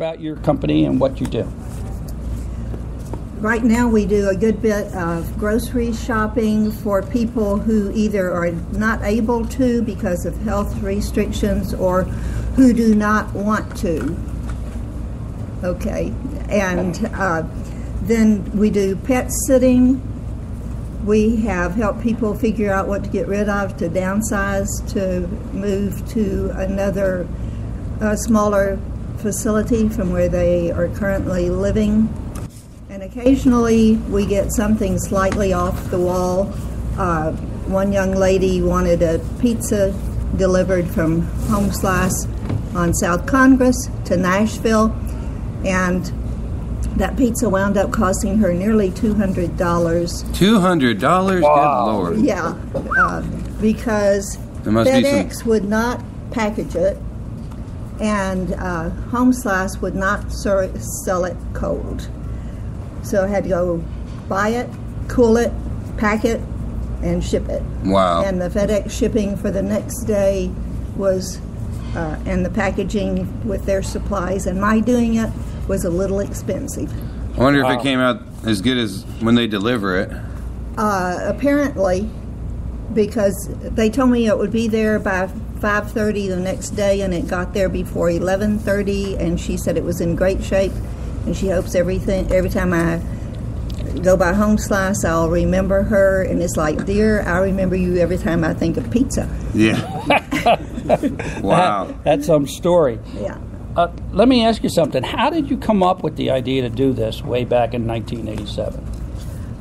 about your company and what you do. Right now we do a good bit of grocery shopping for people who either are not able to because of health restrictions or who do not want to. Okay, and then we do pet sitting. We have helped people figure out what to get rid of, to downsize, to move to another smaller facility from where they are currently living. And occasionally we get something slightly off the wall. One young lady wanted a pizza delivered from Home Slice on South Congress to Nashville, and that pizza wound up costing her nearly $200. $200? Wow. Good Lord. Yeah, because FedEx would not package it, and Home Slice would not sell it cold. So I had to go buy it, cool it, pack it, and ship it. Wow. And the FedEx shipping for the next day was, and the packaging with their supplies, and my doing it was a little expensive. I wonder if it came out as good as when they deliver it. Apparently, because they told me it would be there by 5:30 the next day, and it got there before 11:30, and she said it was in great shape, and she hopes every time I go by Home Slice, I'll remember her, and it's like, dear, I remember you every time I think of pizza. Yeah. Wow. That's some story. Yeah. Let me ask you something. How did you come up with the idea to do this way back in 1987?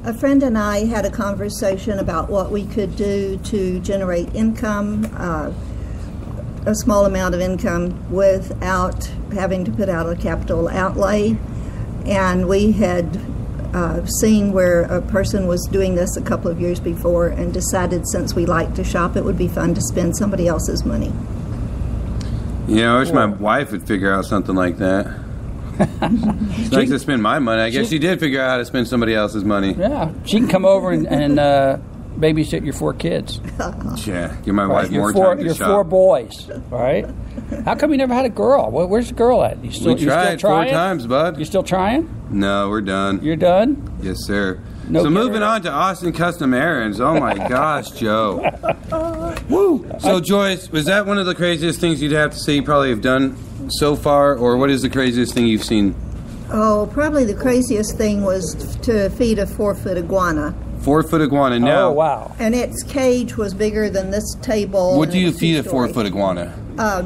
A friend and I had a conversation about what we could do to generate income, a small amount of income, without having to put out a capital outlay. And we had seen where a person was doing this a couple of years before and decided, since we like to shop, it would be fun to spend somebody else's money. Yeah, I wish my wife would figure out something like that. She likes to spend my money. I guess she did figure out how to spend somebody else's money. Yeah, she can come over and babysit your 4 kids. Yeah, give my wife more time to your shop. 4 boys, right? How come you never had a girl? Where's the girl at? We tried 4 times, bud. You still trying? No, we're done. You're done? Yes, sir. No, so moving on to Austin Custom Errands. Oh my gosh, Joe. Woo! So Joyce, was that one of the craziest things you'd have to say you probably have done so far, or what is the craziest thing you've seen? Oh, probably the craziest thing was to feed a 4-foot iguana. 4-foot iguana now. Oh, wow. And its cage was bigger than this table. What do you feed a 4-foot iguana?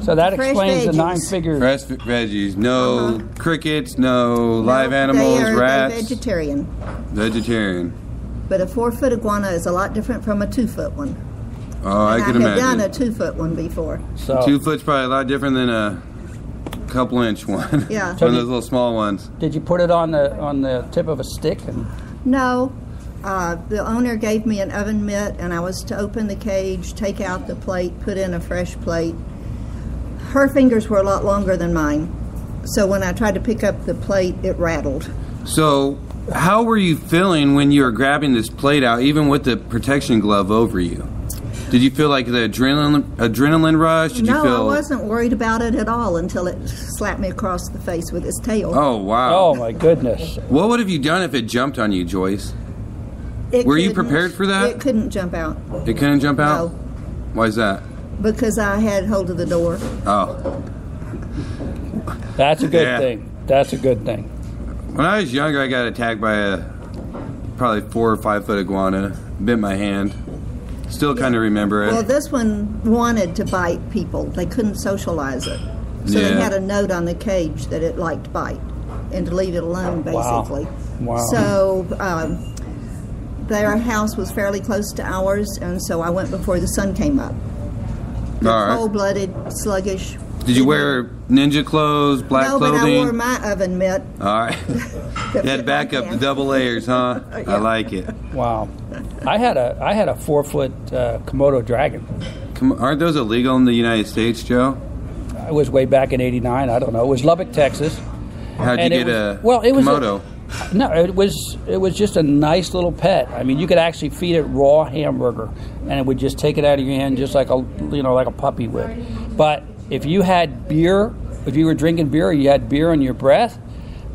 So that fresh explains the veggies. 9 figures. Fresh veggies. No crickets, no live animals, they're rats. Vegetarian. Vegetarian. But a 4-foot iguana is a lot different from a 2-foot one. Oh, I can I had done imagine. a 2-foot one before. So 2 foot's probably a lot different than a couple-inch one. Yeah. One of those little small ones. did you put it on the tip of a stick? And No. The owner gave me an oven mitt, and I was to open the cage, take out the plate, put in a fresh plate. Her fingers were a lot longer than mine, so when I tried to pick up the plate, it rattled. So, how were you feeling when you were grabbing this plate out, even with the protection glove over you? Did you feel like the adrenaline rush? Did you feel... I wasn't worried about it at all until it slapped me across the face with its tail. Oh, wow. oh my goodness! What would have you done if it jumped on you, Joyce? Were you prepared for that? It couldn't jump out. It couldn't jump out? No, Why is that? because I had hold of the door. Oh. That's a good Yeah. thing. That's a good thing. When I was younger, I got attacked by a probably 4 or 5 foot iguana. Bit my hand. Still kind of remember it. Well, this one wanted to bite people. They couldn't socialize it. So they Yeah. had a note on the cage that it liked bite and to leave it alone, basically. Wow. So their house was fairly close to ours, and so I went before the sun came up. All right. Cold-blooded, sluggish. Did you wear ninja clothes, black No, but clothing? I wore my oven mitt. All right. You had backup, the double layers, huh? I like it. Wow. I had a 4-foot Komodo dragon. Aren't those illegal in the United States, Joe? It was way back in '89. I don't know. It was Lubbock, Texas. How'd you And get it was, it was Komodo? No, it was just a nice little pet. I mean, you could actually feed it raw hamburger, and it would just take it out of your hand just like a puppy would. But if you had beer if you were drinking beer or you had beer on your breath,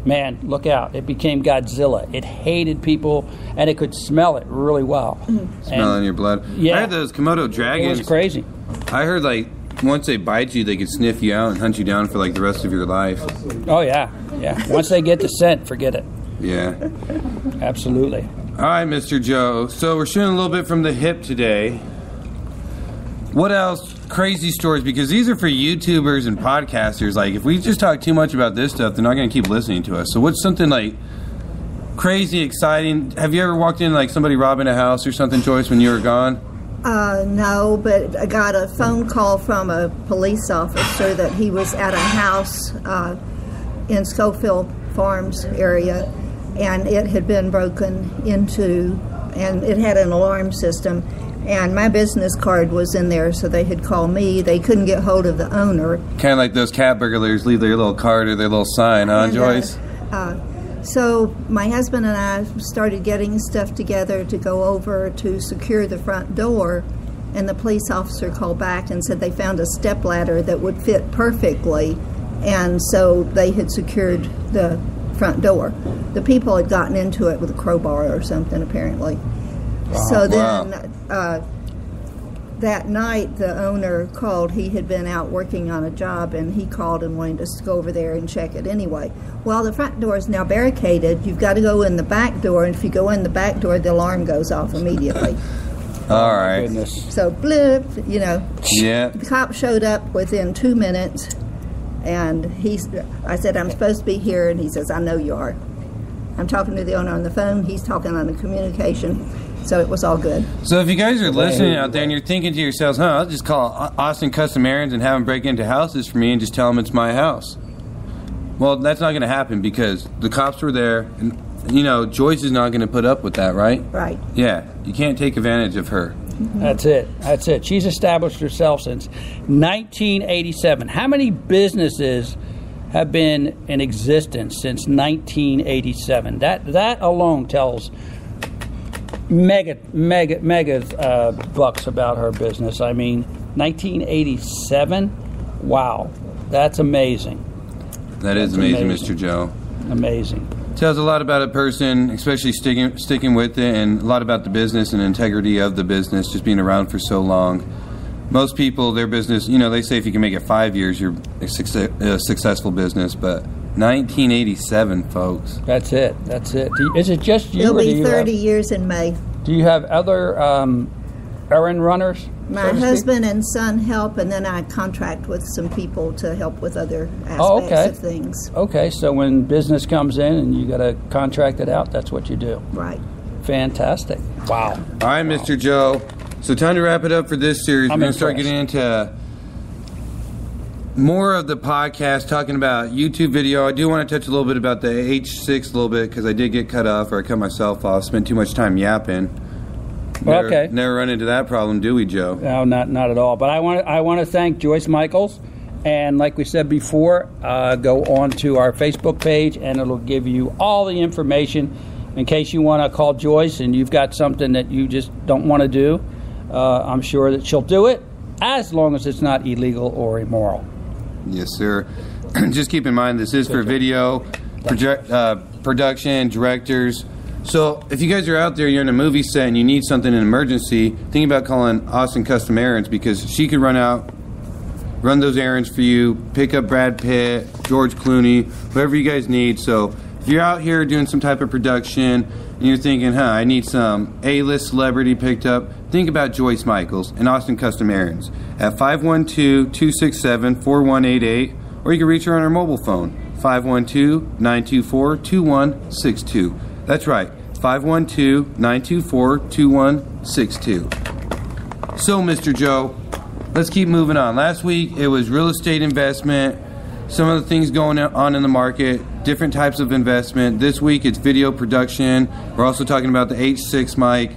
man, look out. It became Godzilla. It hated people, and it could smell it really well. Smell in your blood. Yeah. I heard those Komodo dragons. It was crazy. I heard, like, once they bite you, they could sniff you out and hunt you down for, like, the rest of your life. Oh, yeah. Yeah. Once they get the scent, forget it. Yeah. Absolutely. All right, Mr. Joe. So we're shooting a little bit from the hip today. What else? Crazy stories, because these are for YouTubers and podcasters. Like, if we just talk too much about this stuff, they're not going to keep listening to us. So what's something, like, crazy, exciting? Have you ever walked in, like, somebody robbing a house or something, Joyce, when you were gone? No, but I got a phone call from a police officer that he was at a house in Schofield Farms area, and it had been broken into, and it had an alarm system, and my business card was in there, so they had called me. They couldn't get hold of the owner. Kind of like those cat burglars leave their little card or their little sign, huh, And, Joyce? So my husband and I started getting stuff together to go over to secure the front door, and the police officer called back and said they found a stepladder that would fit perfectly, and so they had secured the front door. The people had gotten into it with a crowbar or something, apparently. So then that night the owner called. He had been out working on a job, and he called and wanted us to go over there and check it anyway. Well, the front door is now barricaded. You've got to go in the back door, and if you go in the back door, the alarm goes off immediately. All right. Goodness. So, blip, you know. Yeah. The cop showed up within 2 minutes, and I said, I'm supposed to be here, and he says, I know you are. I'm talking to the owner on the phone. He's talking on the communication. So it was all good. So if you guys are listening out there and you're thinking to yourselves, I'll just call Austin Custom Errands and have them break into houses for me and just tell them it's my house. Well, that's not going to happen because the cops were there, and, you know, Joyce is not going to put up with that, right? Right. Yeah, you can't take advantage of her. That's it. She's established herself since 1987. How many businesses have been in existence since 1987? That alone tells mega bucks about her business. I mean, 1987. Wow, that's amazing. That is amazing, Mr. Joe. Amazing. Tells a lot about a person, especially sticking with it, and a lot about the business and integrity of the business, just being around for so long. Most people, their business, you know, they say if you can make it 5 years, you're a successful business, but 1987, folks. That's it. Is it just you? It'll or do be you 30 years in May. Do you have other errand runners? My husband and son help, and then I contract with some people to help with other aspects of things. Okay, so when business comes in and you got to contract it out, that's what you do. Right. Fantastic. Wow. All right, Mr. Joe. So time to wrap it up for this series. We're going to start getting into more of the podcast, talking about YouTube video. I do want to touch a little bit about the H6 a little bit because I did get cut off, or I cut myself off. Spent too much time yapping. Never run into that problem, do we, Joe? No, not at all. But I want to thank Joyce Michaels, and like we said before, go on to our Facebook page, and it'll give you all the information in case you want to call Joyce and you've got something that you just don't want to do. I'm sure that she'll do it as long as it's not illegal or immoral. Yes, sir. Just keep in mind this is for video, production, directors. So if you guys are out there, you're in a movie set and you need something in emergency, think about calling Austin Custom Errands because she could run those errands for you, pick up Brad Pitt, George Clooney, whoever you guys need. So if you're out here doing some type of production and you're thinking, I need some A-list celebrity picked up, think about Joyce Michaels and Austin Custom Errands at 512-267-4188, or you can reach her on her mobile phone, 512-924-2162. That's right, 512-924-2162. So, Mr. Joe, let's keep moving on. Last week, it was real estate investment, some of the things going on in the market, different types of investment. This week, it's video production. We're also talking about the H6 mic.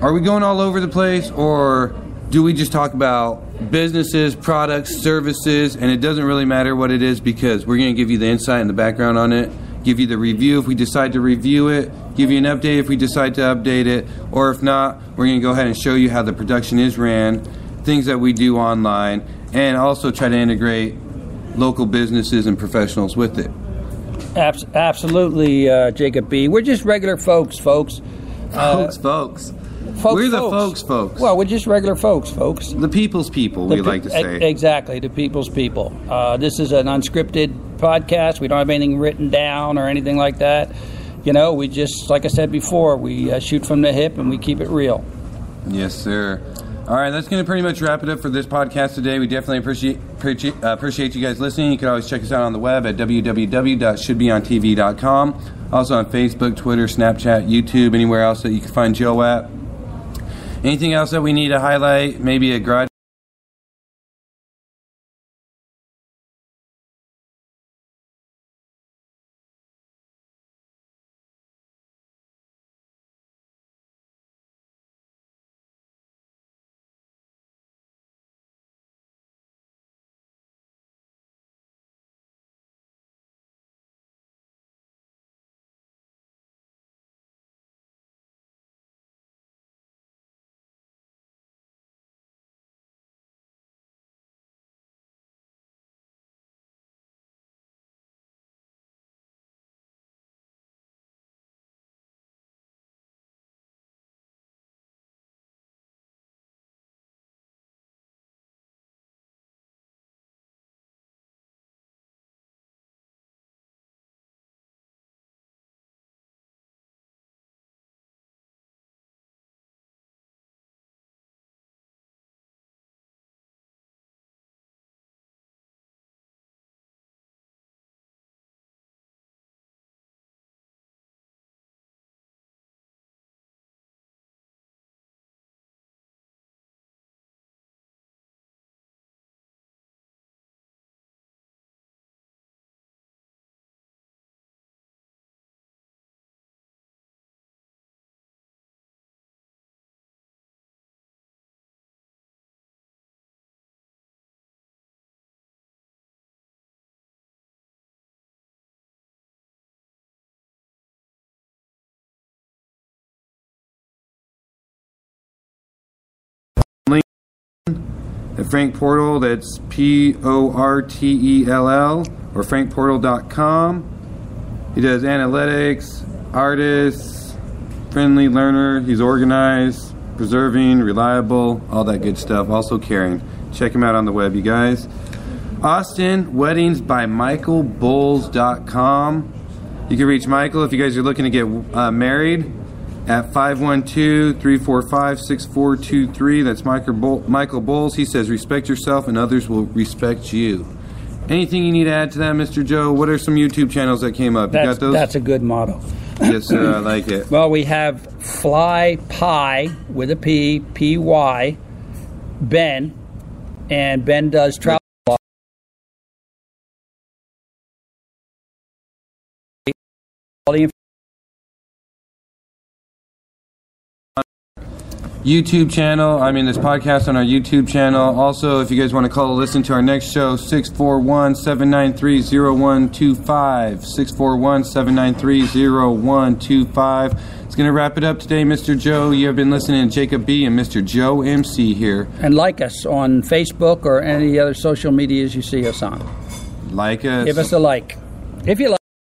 Are we going all over the place, or do we just talk about businesses, products, services, and it doesn't really matter what it is because we're going to give you the insight and the background on it, give you the review if we decide to review it, give you an update if we decide to update it, or if not, we're going to go ahead and show you how the production is ran, things that we do online, and also try to integrate local businesses and professionals with it. Absolutely, Jacob B. We're just regular folks. Folks. We're the folks. Well, we're just regular folks. The people's people, we like to say. Exactly, the people's people. This is an unscripted podcast. We don't have anything written down or anything like that. You know, we just, like I said before, we shoot from the hip and we keep it real. Yes, sir. All right, that's going to pretty much wrap it up for this podcast today. We definitely appreciate you guys listening. You can always check us out on the web at www.shouldbeontv.com. Also on Facebook, Twitter, Snapchat, YouTube, anywhere else that you can find Joe at. Anything else that we need to highlight? Maybe a garage? Frank Portal, that's Portell, or frankportal.com. He does analytics, artists, friendly learner. He's organized, preserving, reliable, all that good stuff. Also caring. Check him out on the web, you guys. Austin, weddings by michaelbowles.com. You can reach Michael if you guys are looking to get married at 512-345-6423. That's Michael Bowles. He says, respect yourself and others will respect you. Anything you need to add to that, Mr. Joe? What are some YouTube channels that came up? You got those? That's a good motto. Yes, sir. I like it. Well, we have Fly Pie with a P, P-Y, Ben, and Ben does travel. YouTube channel. This podcast on our YouTube channel. Also, if you guys want to call or listen to our next show, 641-793-0125. 641-793-0125. It's going to wrap it up today, Mr. Joe. You have been listening to Jacob B. and Mr. Joe MC here. And like us on Facebook or any other social medias you see us on. Like us. Give us a like. If you like.